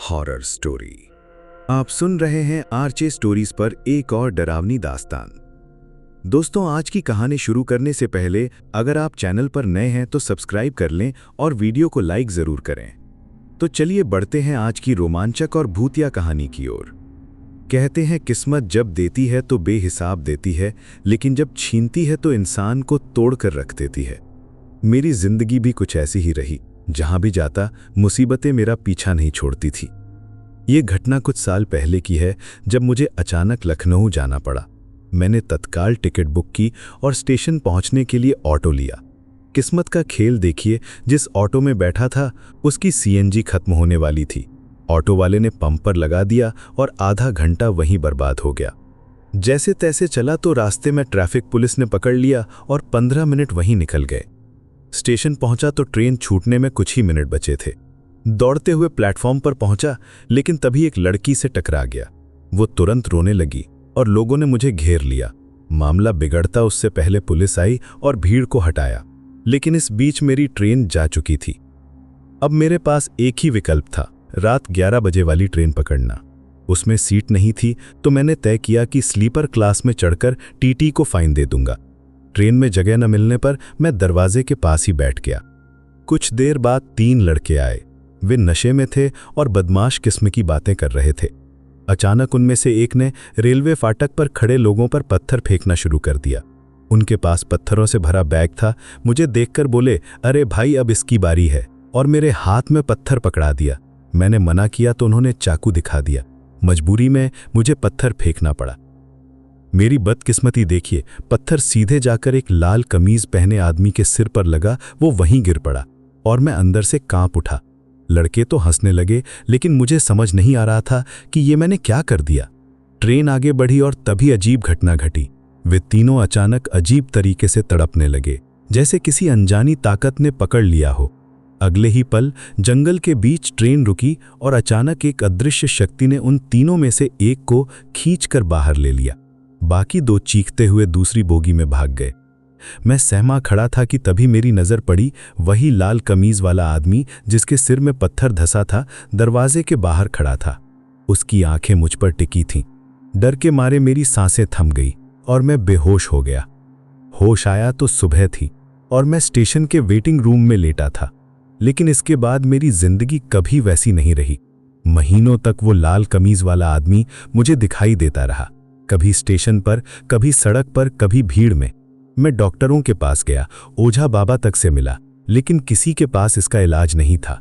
Horror story. आप सुन रहे हैं आरजे स्टोरीज पर एक और डरावनी दास्तान। दोस्तों, आज की कहानी शुरू करने से पहले अगर आप चैनल पर नए हैं तो सब्सक्राइब कर लें और वीडियो को लाइक जरूर करें। तो चलिए बढ़ते हैं आज की रोमांचक और भूतिया कहानी की ओर। कहते हैं किस्मत जब देती है तो बेहिसाब देती है, लेकिन जब छीनती है तो इंसान को तोड़कर रख देती है। मेरी जिंदगी भी कुछ ऐसी ही रही। जहां भी जाता मुसीबतें मेरा पीछा नहीं छोड़ती थी। ये घटना कुछ साल पहले की है, जब मुझे अचानक लखनऊ जाना पड़ा। मैंने तत्काल टिकट बुक की और स्टेशन पहुंचने के लिए ऑटो लिया। किस्मत का खेल देखिए, जिस ऑटो में बैठा था उसकी सीएनजी खत्म होने वाली थी। ऑटो वाले ने पंप पर लगा दिया और आधा घंटा वहीं बर्बाद हो गया। जैसे तैसे चला तो रास्ते में ट्रैफिक पुलिस ने पकड़ लिया और 15 मिनट वहीं निकल गए। स्टेशन पहुंचा तो ट्रेन छूटने में कुछ ही मिनट बचे थे। दौड़ते हुए प्लेटफॉर्म पर पहुंचा, लेकिन तभी एक लड़की से टकरा गया। वो तुरंत रोने लगी और लोगों ने मुझे घेर लिया। मामला बिगड़ता उससे पहले पुलिस आई और भीड़ को हटाया, लेकिन इस बीच मेरी ट्रेन जा चुकी थी। अब मेरे पास एक ही विकल्प था, रात 11 बजे वाली ट्रेन पकड़ना। उसमें सीट नहीं थी तो मैंने तय किया कि स्लीपर क्लास में चढ़कर टीटी को फाइन दे दूंगा। ट्रेन में जगह न मिलने पर मैं दरवाजे के पास ही बैठ गया। कुछ देर बाद 3 लड़के आए। वे नशे में थे और बदमाश किस्म की बातें कर रहे थे। अचानक उनमें से एक ने रेलवे फाटक पर खड़े लोगों पर पत्थर फेंकना शुरू कर दिया। उनके पास पत्थरों से भरा बैग था। मुझे देखकर बोले, अरे भाई, अब इसकी बारी है, और मेरे हाथ में पत्थर पकड़ा दिया। मैंने मना किया तो उन्होंने चाकू दिखा दिया। मजबूरी में मुझे पत्थर फेंकना पड़ा। मेरी बदकिस्मती देखिए, पत्थर सीधे जाकर एक लाल कमीज पहने आदमी के सिर पर लगा। वो वहीं गिर पड़ा और मैं अंदर से कांप उठा। लड़के तो हंसने लगे, लेकिन मुझे समझ नहीं आ रहा था कि ये मैंने क्या कर दिया। ट्रेन आगे बढ़ी और तभी अजीब घटना घटी। वे तीनों अचानक अजीब तरीके से तड़पने लगे, जैसे किसी अनजानी ताकत ने पकड़ लिया हो। अगले ही पल जंगल के बीच ट्रेन रुकी और अचानक एक अदृश्य शक्ति ने उन तीनों में से एक को खींचकर बाहर ले लिया। बाकी 2 चीखते हुए दूसरी बोगी में भाग गए। मैं सहमा खड़ा था कि तभी मेरी नजर पड़ी वही लाल कमीज वाला आदमी जिसके सिर में पत्थर धंसा था, दरवाजे के बाहर खड़ा था। उसकी आंखें मुझ पर टिकी थीं। डर के मारे मेरी सांसें थम गई और मैं बेहोश हो गया। होश आया तो सुबह थी और मैं स्टेशन के वेटिंग रूम में लेटा था। लेकिन इसके बाद मेरी जिंदगी कभी वैसी नहीं रही। महीनों तक वो लाल कमीज वाला आदमी मुझे दिखाई देता रहा, कभी स्टेशन पर, कभी सड़क पर, कभी भीड़ में। मैं डॉक्टरों के पास गया, ओझा बाबा तक से मिला, लेकिन किसी के पास इसका इलाज नहीं था।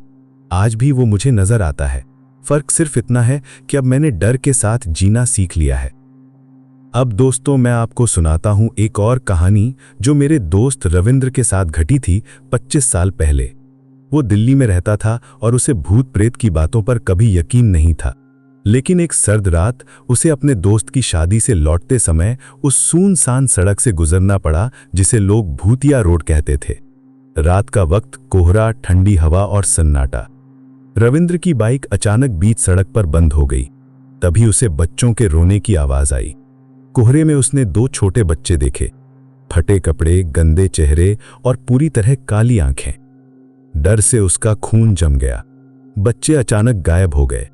आज भी वो मुझे नजर आता है। फर्क सिर्फ इतना है कि अब मैंने डर के साथ जीना सीख लिया है। अब दोस्तों, मैं आपको सुनाता हूं एक और कहानी जो मेरे दोस्त रविंद्र के साथ घटी थी 25 साल पहले। वो दिल्ली में रहता था और उसे भूत प्रेत की बातों पर कभी यकीन नहीं था। लेकिन एक सर्द रात उसे अपने दोस्त की शादी से लौटते समय उस सुनसान सड़क से गुजरना पड़ा जिसे लोग भूतिया रोड कहते थे। रात का वक्त, कोहरा, ठंडी हवा और सन्नाटा। रविंद्र की बाइक अचानक बीच सड़क पर बंद हो गई। तभी उसे बच्चों के रोने की आवाज आई। कोहरे में उसने 2 छोटे बच्चे देखे, फटे कपड़े, गंदे चेहरे और पूरी तरह काली आंखें। डर से उसका खून जम गया। बच्चे अचानक गायब हो गए।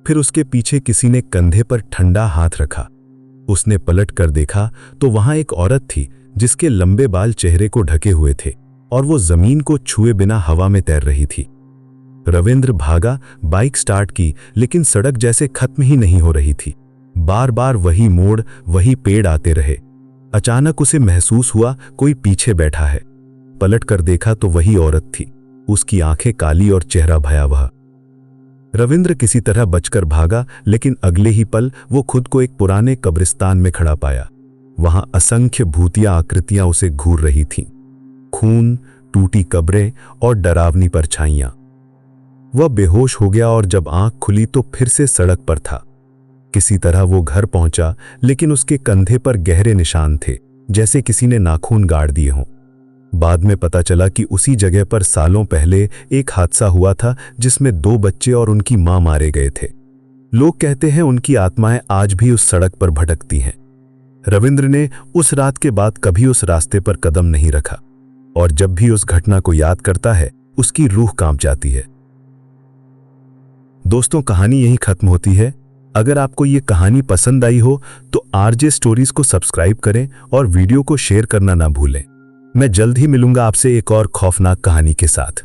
फिर उसके पीछे किसी ने कंधे पर ठंडा हाथ रखा। उसने पलट कर देखा तो वहां एक औरत थी जिसके लंबे बाल चेहरे को ढके हुए थे और वो जमीन को छुए बिना हवा में तैर रही थी। रविंद्र भागा, बाइक स्टार्ट की, लेकिन सड़क जैसे खत्म ही नहीं हो रही थी। बार बार वही मोड़, वही पेड़ आते रहे। अचानक उसे महसूस हुआ कोई पीछे बैठा है। पलट कर देखा तो वही औरत थी। उसकी आंखें काली और चेहरा भयावह। रविंद्र किसी तरह बचकर भागा, लेकिन अगले ही पल वो खुद को एक पुराने कब्रिस्तान में खड़ा पाया। वहां असंख्य भूतिया आकृतियां उसे घूर रही थीं। खून, टूटी कब्रें और डरावनी परछाइयां। वह बेहोश हो गया और जब आंख खुली तो फिर से सड़क पर था। किसी तरह वो घर पहुंचा, लेकिन उसके कंधे पर गहरे निशान थे, जैसे किसी ने नाखून गाड़ दिए हों। बाद में पता चला कि उसी जगह पर सालों पहले एक हादसा हुआ था जिसमें 2 बच्चे और उनकी मां मारे गए थे। लोग कहते हैं उनकी आत्माएं आज भी उस सड़क पर भटकती हैं। रविंद्र ने उस रात के बाद कभी उस रास्ते पर कदम नहीं रखा और जब भी उस घटना को याद करता है उसकी रूह कांप जाती है। दोस्तों, कहानी यहीं खत्म होती है। अगर आपको ये कहानी पसंद आई हो तो आरजे स्टोरीज को सब्सक्राइब करें और वीडियो को शेयर करना ना भूलें। मैं जल्द ही मिलूंगा आपसे एक और खौफनाक कहानी के साथ।